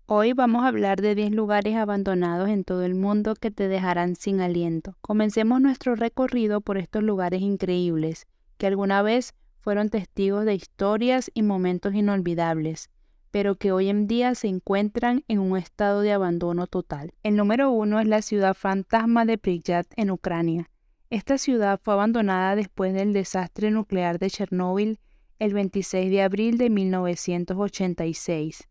Hoy vamos a hablar de 10 lugares abandonados en todo el mundo que te dejarán sin aliento. Comencemos nuestro recorrido por estos lugares increíbles, que alguna vez fueron testigos de historias y momentos inolvidables, pero que hoy en día se encuentran en un estado de abandono total. El número 1 es la ciudad fantasma de Pripyat en Ucrania. Esta ciudad fue abandonada después del desastre nuclear de Chernóbil el 26 de abril de 1986.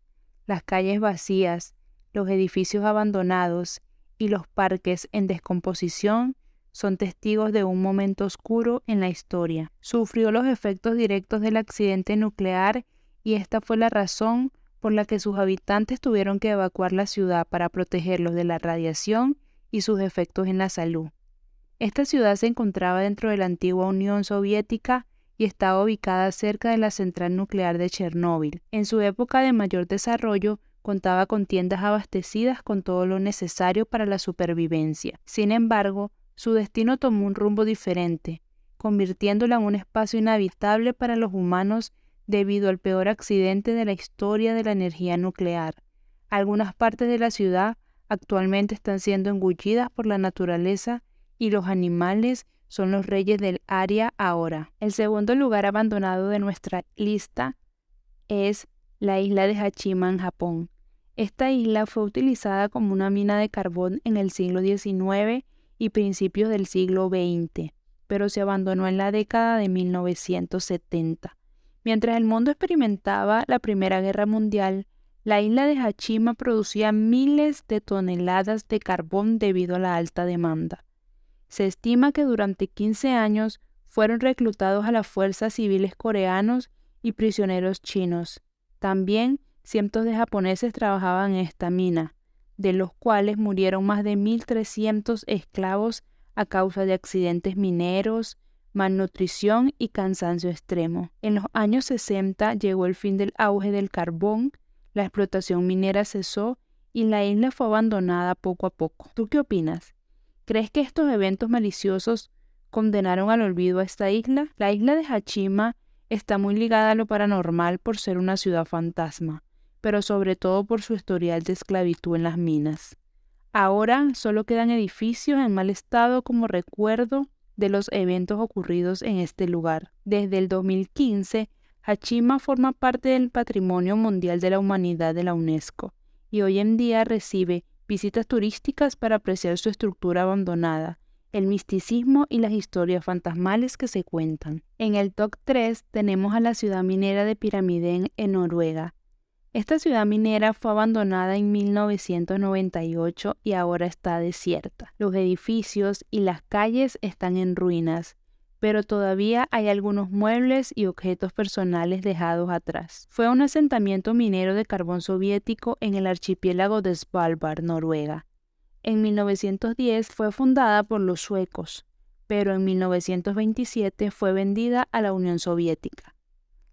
Las calles vacías, los edificios abandonados y los parques en descomposición son testigos de un momento oscuro en la historia. Sufrió los efectos directos del accidente nuclear y esta fue la razón por la que sus habitantes tuvieron que evacuar la ciudad para protegerlos de la radiación y sus efectos en la salud. Esta ciudad se encontraba dentro de la antigua Unión Soviética y estaba ubicada cerca de la central nuclear de Chernóbil. En su época de mayor desarrollo, contaba con tiendas abastecidas con todo lo necesario para la supervivencia. Sin embargo, su destino tomó un rumbo diferente, convirtiéndola en un espacio inhabitable para los humanos debido al peor accidente de la historia de la energía nuclear. Algunas partes de la ciudad actualmente están siendo engullidas por la naturaleza y los animales son los reyes del área ahora. El segundo lugar abandonado de nuestra lista es la isla de Hachima en Japón. Esta isla fue utilizada como una mina de carbón en el siglo XIX y principios del siglo XX, pero se abandonó en la década de 1970. Mientras el mundo experimentaba la Primera Guerra Mundial, la isla de Hachima producía miles de toneladas de carbón debido a la alta demanda. Se estima que durante 15 años fueron reclutados a las fuerzas civiles coreanos y prisioneros chinos. También cientos de japoneses trabajaban en esta mina, de los cuales murieron más de 1.300 esclavos a causa de accidentes mineros, malnutrición y cansancio extremo. En los años 60 llegó el fin del auge del carbón, la explotación minera cesó y la isla fue abandonada poco a poco. ¿Tú qué opinas? ¿Crees que estos eventos maliciosos condenaron al olvido a esta isla? La isla de Hachima está muy ligada a lo paranormal por ser una ciudad fantasma, pero sobre todo por su historial de esclavitud en las minas. Ahora solo quedan edificios en mal estado como recuerdo de los eventos ocurridos en este lugar. Desde el 2015, Hachima forma parte del Patrimonio Mundial de la Humanidad de la UNESCO y hoy en día recibe visitas turísticas para apreciar su estructura abandonada, el misticismo y las historias fantasmales que se cuentan. En el top 3 tenemos a la ciudad minera de Pyramiden en Noruega. Esta ciudad minera fue abandonada en 1998 y ahora está desierta. Los edificios y las calles están en ruinas, pero todavía hay algunos muebles y objetos personales dejados atrás. Fue un asentamiento minero de carbón soviético en el archipiélago de Svalbard, Noruega. En 1910 fue fundada por los suecos, pero en 1927 fue vendida a la Unión Soviética.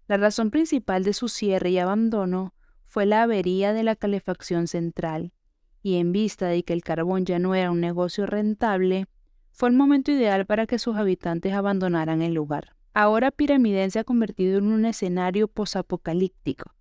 La razón principal de su cierre y abandono fue la avería de la calefacción central, y en vista de que el carbón ya no era un negocio rentable, fue el momento ideal para que sus habitantes abandonaran el lugar. Ahora Pyramiden se ha convertido en un escenario posapocalíptico.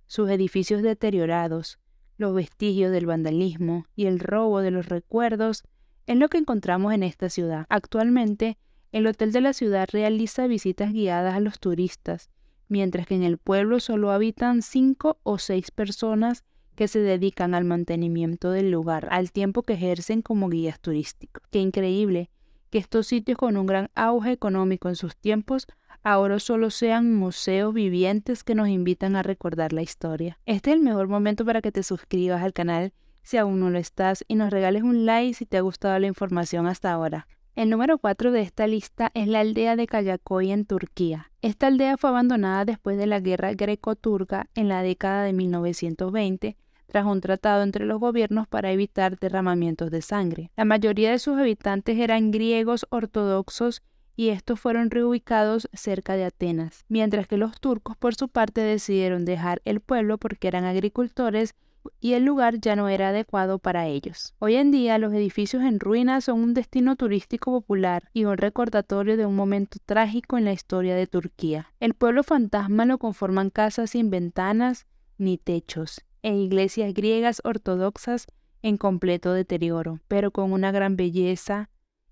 Sus edificios deteriorados, los vestigios del vandalismo y el robo de los recuerdos es lo que encontramos en esta ciudad. Actualmente, el hotel de la ciudad realiza visitas guiadas a los turistas, mientras que en el pueblo solo habitan 5 o 6 personas que se dedican al mantenimiento del lugar, al tiempo que ejercen como guías turísticos. Qué increíble que estos sitios con un gran auge económico en sus tiempos ahora solo sean museos vivientes que nos invitan a recordar la historia. Este es el mejor momento para que te suscribas al canal si aún no lo estás y nos regales un like si te ha gustado la información hasta ahora. El número 4 de esta lista es la aldea de Kayaköy en Turquía. Esta aldea fue abandonada después de la guerra greco-turca en la década de 1920, tras un tratado entre los gobiernos para evitar derramamientos de sangre. La mayoría de sus habitantes eran griegos ortodoxos y estos fueron reubicados cerca de Atenas, mientras que los turcos por su parte decidieron dejar el pueblo porque eran agricultores y el lugar ya no era adecuado para ellos. Hoy en día los edificios en ruinas son un destino turístico popular y un recordatorio de un momento trágico en la historia de Turquía. El pueblo fantasma lo conforman casas sin ventanas ni techos, e iglesias griegas ortodoxas en completo deterioro, pero con una gran belleza,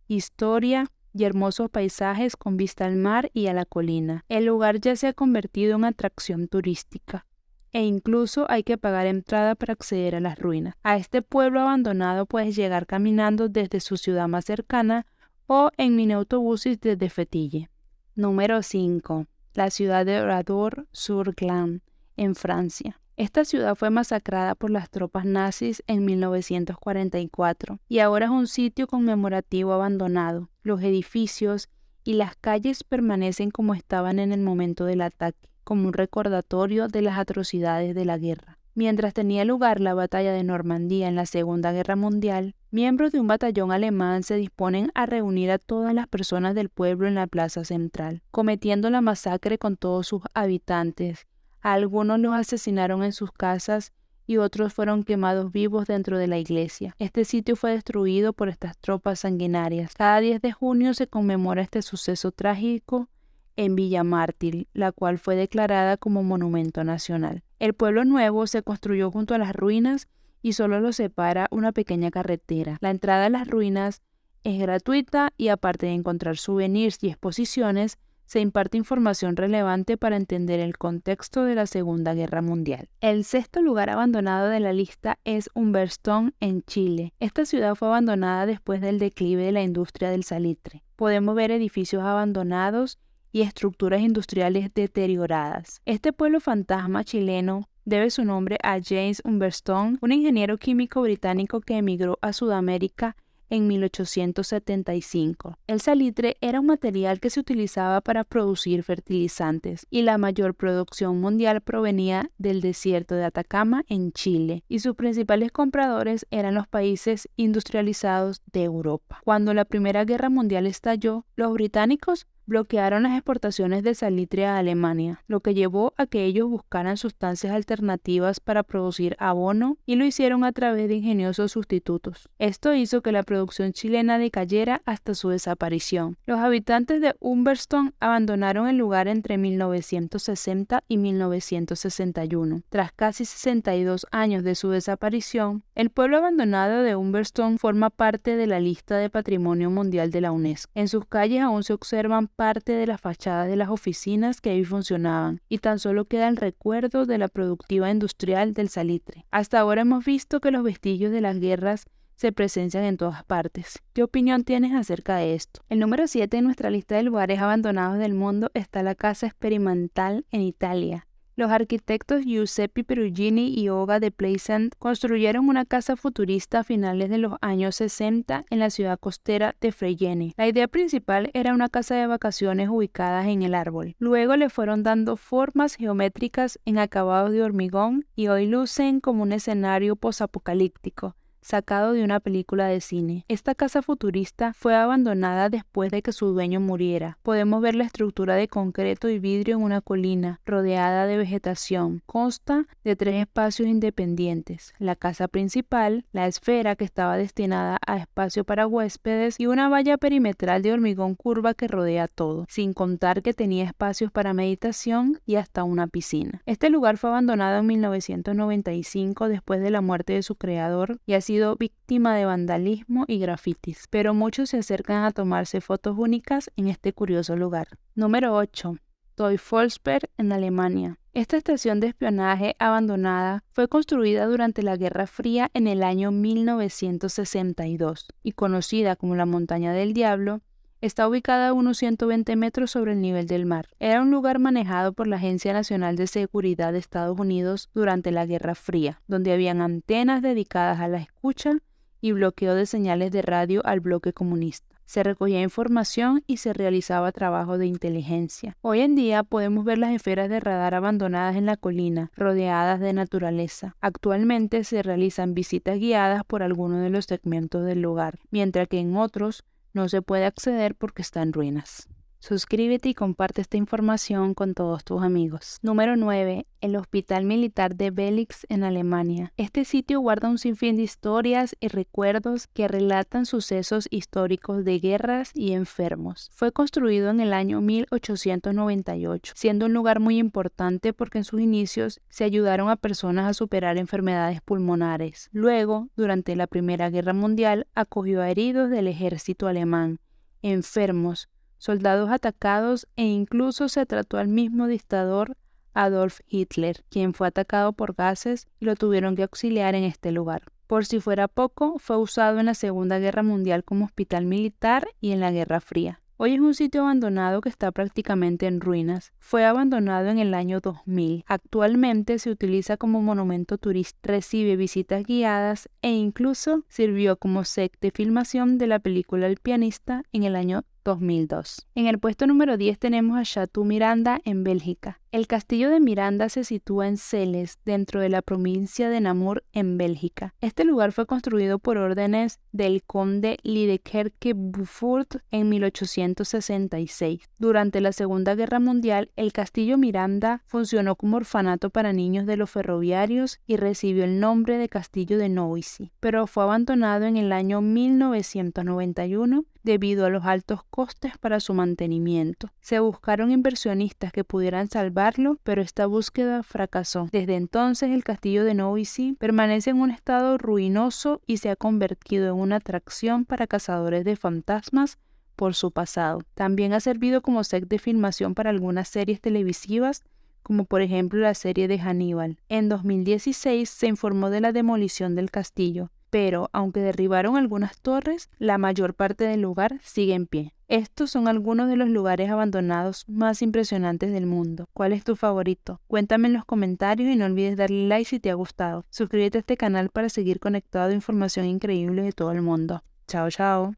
historia y hermosos paisajes con vista al mar y a la colina. El lugar ya se ha convertido en atracción turística e incluso hay que pagar entrada para acceder a las ruinas. A este pueblo abandonado puedes llegar caminando desde su ciudad más cercana o en mini-autobuses desde Fetille. Número 5. La ciudad de Oradour-sur-Glane, en Francia. Esta ciudad fue masacrada por las tropas nazis en 1944 y ahora es un sitio conmemorativo abandonado. Los edificios y las calles permanecen como estaban en el momento del ataque, como un recordatorio de las atrocidades de la guerra. Mientras tenía lugar la batalla de Normandía en la Segunda Guerra Mundial, miembros de un batallón alemán se disponen a reunir a todas las personas del pueblo en la plaza central, cometiendo la masacre con todos sus habitantes. A algunos los asesinaron en sus casas y otros fueron quemados vivos dentro de la iglesia. Este sitio fue destruido por estas tropas sanguinarias. Cada 10 de junio se conmemora este suceso trágico en Villa Mártir, la cual fue declarada como monumento nacional. El pueblo nuevo se construyó junto a las ruinas y solo lo separa una pequeña carretera. La entrada a las ruinas es gratuita y aparte de encontrar souvenirs y exposiciones, se imparte información relevante para entender el contexto de la Segunda Guerra Mundial. El sexto lugar abandonado de la lista es Humberstone, en Chile. Esta ciudad fue abandonada después del declive de la industria del salitre. Podemos ver edificios abandonados y estructuras industriales deterioradas. Este pueblo fantasma chileno debe su nombre a James Humberstone, un ingeniero químico británico que emigró a Sudamérica en 1875. El salitre era un material que se utilizaba para producir fertilizantes y la mayor producción mundial provenía del desierto de Atacama en Chile y sus principales compradores eran los países industrializados de Europa. Cuando la Primera Guerra Mundial estalló, los británicos bloquearon las exportaciones de salitre a Alemania, lo que llevó a que ellos buscaran sustancias alternativas para producir abono y lo hicieron a través de ingeniosos sustitutos. Esto hizo que la producción chilena decayera hasta su desaparición. Los habitantes de Humberstone abandonaron el lugar entre 1960 y 1961. Tras casi 62 años de su desaparición, el pueblo abandonado de Humberstone forma parte de la lista de Patrimonio Mundial de la UNESCO. En sus calles aún se observan parte de las fachadas de las oficinas que ahí funcionaban y tan solo queda el recuerdo de la productiva industrial del salitre. Hasta ahora hemos visto que los vestigios de las guerras se presencian en todas partes. ¿Qué opinión tienes acerca de esto? El número 7 en nuestra lista de lugares abandonados del mundo está la Casa Experimental en Italia. Los arquitectos Giuseppe Perugini y Olga de Plaisant construyeron una casa futurista a finales de los años 60 en la ciudad costera de Fregene. La idea principal era una casa de vacaciones ubicada en el árbol. Luego le fueron dando formas geométricas en acabados de hormigón y hoy lucen como un escenario posapocalíptico sacado de una película de cine. Esta casa futurista fue abandonada después de que su dueño muriera. Podemos ver la estructura de concreto y vidrio en una colina, rodeada de vegetación. Consta de 3 espacios independientes: la casa principal, la esfera que estaba destinada a espacio para huéspedes y una valla perimetral de hormigón curva que rodea todo, sin contar que tenía espacios para meditación y hasta una piscina. Este lugar fue abandonado en 1995 después de la muerte de su creador y así sido víctima de vandalismo y grafitis, pero muchos se acercan a tomarse fotos únicas en este curioso lugar. Número 8. Teufelsberg, en Alemania. Esta estación de espionaje abandonada fue construida durante la Guerra Fría en el año 1962 y conocida como la Montaña del Diablo. Está ubicada a unos 120 metros sobre el nivel del mar. Era un lugar manejado por la Agencia Nacional de Seguridad de Estados Unidos durante la Guerra Fría, donde habían antenas dedicadas a la escucha y bloqueo de señales de radio al bloque comunista. Se recogía información y se realizaba trabajo de inteligencia. Hoy en día podemos ver las esferas de radar abandonadas en la colina, rodeadas de naturaleza. Actualmente se realizan visitas guiadas por algunos de los segmentos del lugar, mientras que en otros no se puede acceder porque está en ruinas. Suscríbete y comparte esta información con todos tus amigos. Número 9. El Hospital Militar de Belix en Alemania. Este sitio guarda un sinfín de historias y recuerdos que relatan sucesos históricos de guerras y enfermos. Fue construido en el año 1898, siendo un lugar muy importante porque en sus inicios se ayudaron a personas a superar enfermedades pulmonares. Luego, durante la Primera Guerra Mundial, acogió a heridos del ejército alemán, enfermos, soldados atacados e incluso se trató al mismo dictador Adolf Hitler, quien fue atacado por gases y lo tuvieron que auxiliar en este lugar. Por si fuera poco, fue usado en la Segunda Guerra Mundial como hospital militar y en la Guerra Fría. Hoy es un sitio abandonado que está prácticamente en ruinas. Fue abandonado en el año 2000. Actualmente se utiliza como monumento turístico, recibe visitas guiadas e incluso sirvió como set de filmación de la película El pianista en el año 2002. En el puesto número 10 tenemos a Chateau Miranda en Bélgica. El castillo de Miranda se sitúa en Celles, dentro de la provincia de Namur, en Bélgica. Este lugar fue construido por órdenes del conde Liedekerke-Beaufort en 1866. Durante la Segunda Guerra Mundial, el castillo Miranda funcionó como orfanato para niños de los ferroviarios y recibió el nombre de Castillo de Noisy, pero fue abandonado en el año 1991 debido a los altos costes para su mantenimiento. Se buscaron inversionistas que pudieran salvarlo, pero esta búsqueda fracasó. Desde entonces, el castillo de Noisy permanece en un estado ruinoso y se ha convertido en una atracción para cazadores de fantasmas por su pasado. También ha servido como set de filmación para algunas series televisivas, como por ejemplo la serie de Hannibal. En 2016 se informó de la demolición del castillo, pero aunque derribaron algunas torres, la mayor parte del lugar sigue en pie. Estos son algunos de los lugares abandonados más impresionantes del mundo. ¿Cuál es tu favorito? Cuéntame en los comentarios y no olvides darle like si te ha gustado. Suscríbete a este canal para seguir conectado a información increíble de todo el mundo. Chao, chao.